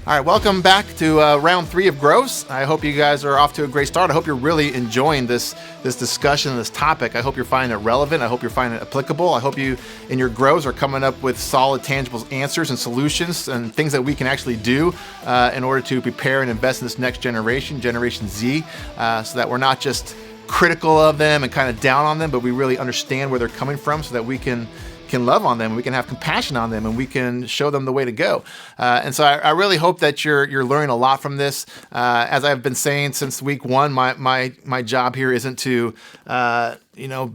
All right, welcome back to round 3 of Groves. I hope you guys are off to a great start. I hope you're really enjoying this discussion, this topic. I hope you're finding it relevant. I hope you're finding it applicable. I hope you, in your Groves, are coming up with solid, tangible answers and solutions and things that we can actually do in order to prepare and invest in this next generation, Generation Z, so that we're not just critical of them and kind of down on them, but we really understand where they're coming from so that we can love on them, we can have compassion on them, and we can show them the way to go. And so I really hope that you're learning a lot from this. As I've been saying since week 1, my job here isn't to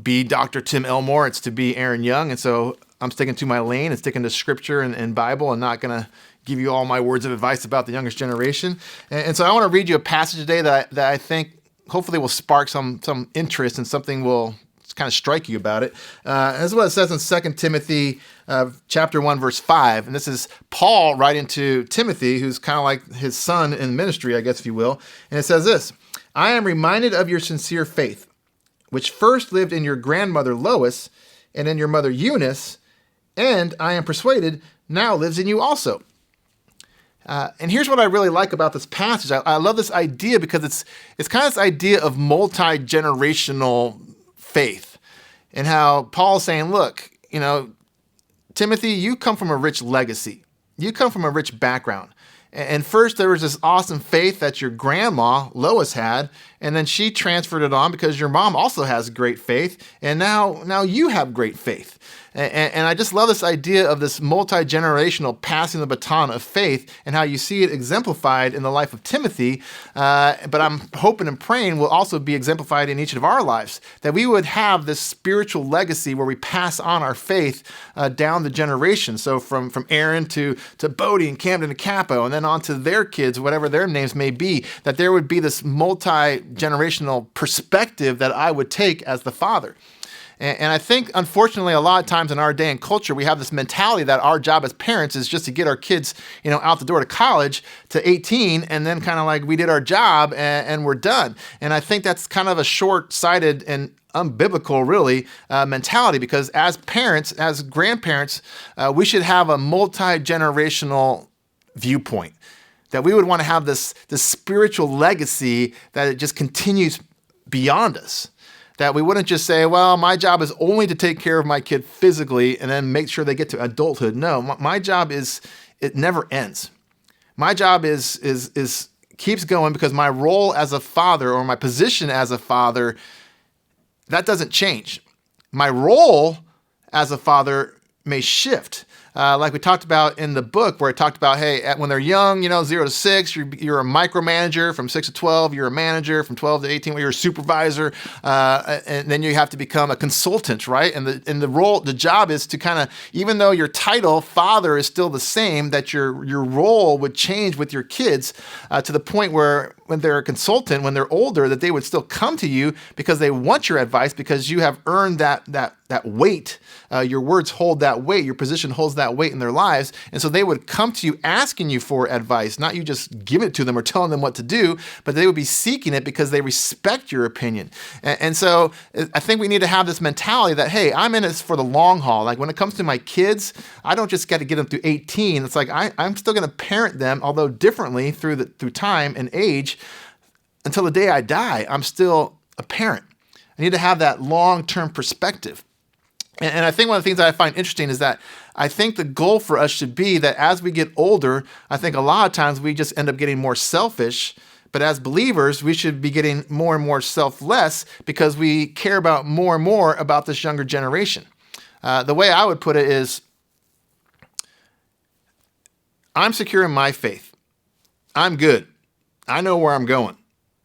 be Dr. Tim Elmore. It's to be Aaron Young. And so I'm sticking to my lane and sticking to Scripture and Bible, and not going to give you all my words of advice about the youngest generation. And so I want to read you a passage today that I think hopefully will spark some interest, and something will kind of strike you about it. This is what it says in 2 Timothy chapter 1, verse 5. And this is Paul writing to Timothy, who's kind of like his son in ministry, I guess, if you will. And it says this: "I am reminded of your sincere faith, which first lived in your grandmother Lois and in your mother Eunice, and I am persuaded now lives in you also." And here's what I really like about this passage. I love this idea because it's kind of this idea of multi-generational faith, and how Paul's saying, look, Timothy, you come from a rich legacy. You come from a rich background. And first there was this awesome faith that your grandma, Lois, had, and then she transferred it on because your mom also has great faith, and now you have great faith. And I just love this idea of this multi-generational passing the baton of faith, and how you see it exemplified in the life of Timothy, but I'm hoping and praying will also be exemplified in each of our lives, that we would have this spiritual legacy where we pass on our faith down the generations. So from Aaron to Bodie and Camden to Capo, and then on to their kids, whatever their names may be, that there would be this multi-generational perspective that I would take as the father. And I think, unfortunately, a lot of times in our day and culture, we have this mentality that our job as parents is just to get our kids, out the door to college to 18, and then kind of like we did our job and we're done. And I think that's kind of a short-sighted and unbiblical, really, mentality, because as parents, as grandparents, we should have a multi-generational viewpoint, that we would want to have this spiritual legacy that it just continues beyond us. That we wouldn't just say, well, my job is only to take care of my kid physically and then make sure they get to adulthood. No, my job it never ends. My job is keeps going, because my role as a father, or my position as a father, that doesn't change. My role as a father may shift. Like we talked about in the book, where it talked about, hey, when they're young, 0 to 6, you're a micromanager. From 6 to 12, you're a manager. From 12 to 18, you're a supervisor. And then you have to become a consultant, right? And the job is to kind of, even though your title, father, is still the same, that your role would change with your kids to the point where when they're a consultant, when they're older, that they would still come to you because they want your advice, because you have earned that weight. Your words hold that weight. Your position holds that weight in their lives. And so they would come to you asking you for advice, not you just giving it to them or telling them what to do, but they would be seeking it because they respect your opinion. And so I think we need to have this mentality that, hey, I'm in this for the long haul. Like when it comes to my kids, I don't just got to get them through 18. It's like I'm still going to parent them, although differently through time and age, until the day I die. I'm still a parent. I need to have that long-term perspective. And I think one of the things that I find interesting is that I think the goal for us should be that as we get older, I think a lot of times we just end up getting more selfish. But as believers, we should be getting more and more selfless, because we care about more and more about this younger generation. The way I would put it is, I'm secure in my faith. I'm good. I know where I'm going.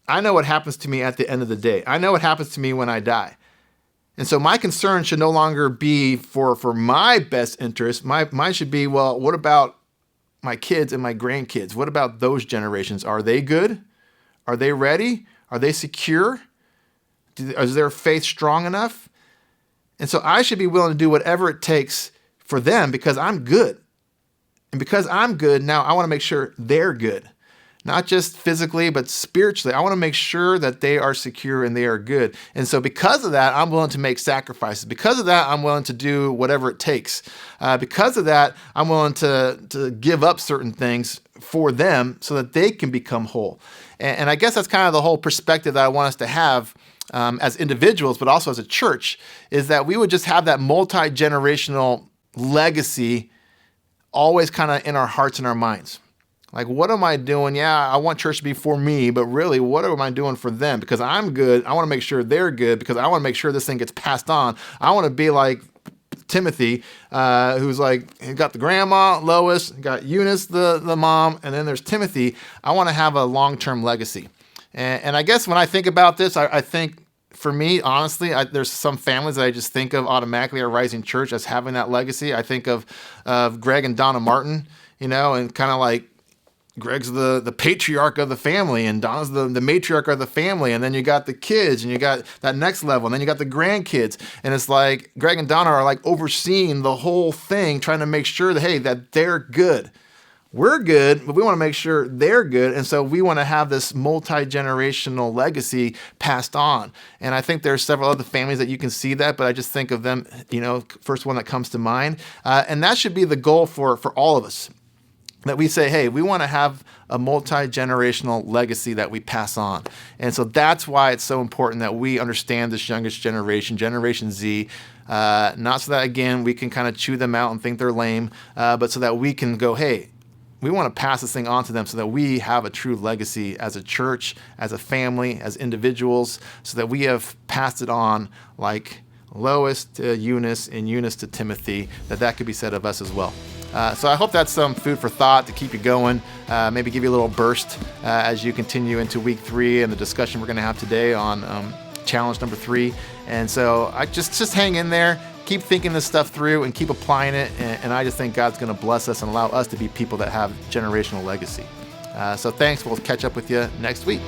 I know what happens to me at the end of the day. I know what happens to me when I die. And so my concern should no longer be for my best interest. Mine should be, well, what about my kids and my grandkids? What about those generations? Are they good? Are they ready? Are they secure? Is their faith strong enough? And so I should be willing to do whatever it takes for them, because I'm good. And because I'm good, now I want to make sure they're good. not just physically, but spiritually. I want to make sure that they are secure and they are good. And so because of that, I'm willing to make sacrifices. Because of that, I'm willing to do whatever it takes. Because of that, I'm willing to give up certain things for them so that they can become whole. And I guess that's kind of the whole perspective that I want us to have as individuals, but also as a church, is that we would just have that multi-generational legacy always kind of in our hearts and our minds. Like, what am I doing? Yeah, I want church to be for me, but really, what am I doing for them? Because I'm good. I want to make sure they're good because I want to make sure this thing gets passed on. I want to be like Timothy, who's like, he got the grandma, Lois, got Eunice, the mom, and then there's Timothy. I want to have a long-term legacy. And I guess when I think about this, I think for me, honestly, there's some families that I just think of automatically at Rising Church as having that legacy. I think of Greg and Donna Martin, and kind of like, Greg's the patriarch of the family, and Donna's the matriarch of the family, and then you got the kids, and you got that next level, and then you got the grandkids, and it's like Greg and Donna are like overseeing the whole thing, trying to make sure that, hey, that they're good. We're good, but we want to make sure they're good, and so we want to have this multi-generational legacy passed on. And I think there's several other families that you can see that, but I just think of them, first one that comes to mind, and that should be the goal for all of us. That we say, hey, we want to have a multi-generational legacy that we pass on. And so that's why it's so important that we understand this youngest generation, Generation Z, not so that, again, we can kind of chew them out and think they're lame, but so that we can go, hey, we want to pass this thing on to them so that we have a true legacy as a church, as a family, as individuals, so that we have passed it on like Lois to Eunice and Eunice to Timothy, that could be said of us as well. So I hope that's some food for thought to keep you going, maybe give you a little burst as you continue into week 3 and the discussion we're going to have today on challenge number 3. And so I just hang in there, keep thinking this stuff through and keep applying it. And I just think God's going to bless us and allow us to be people that have generational legacy. So thanks. We'll catch up with you next week.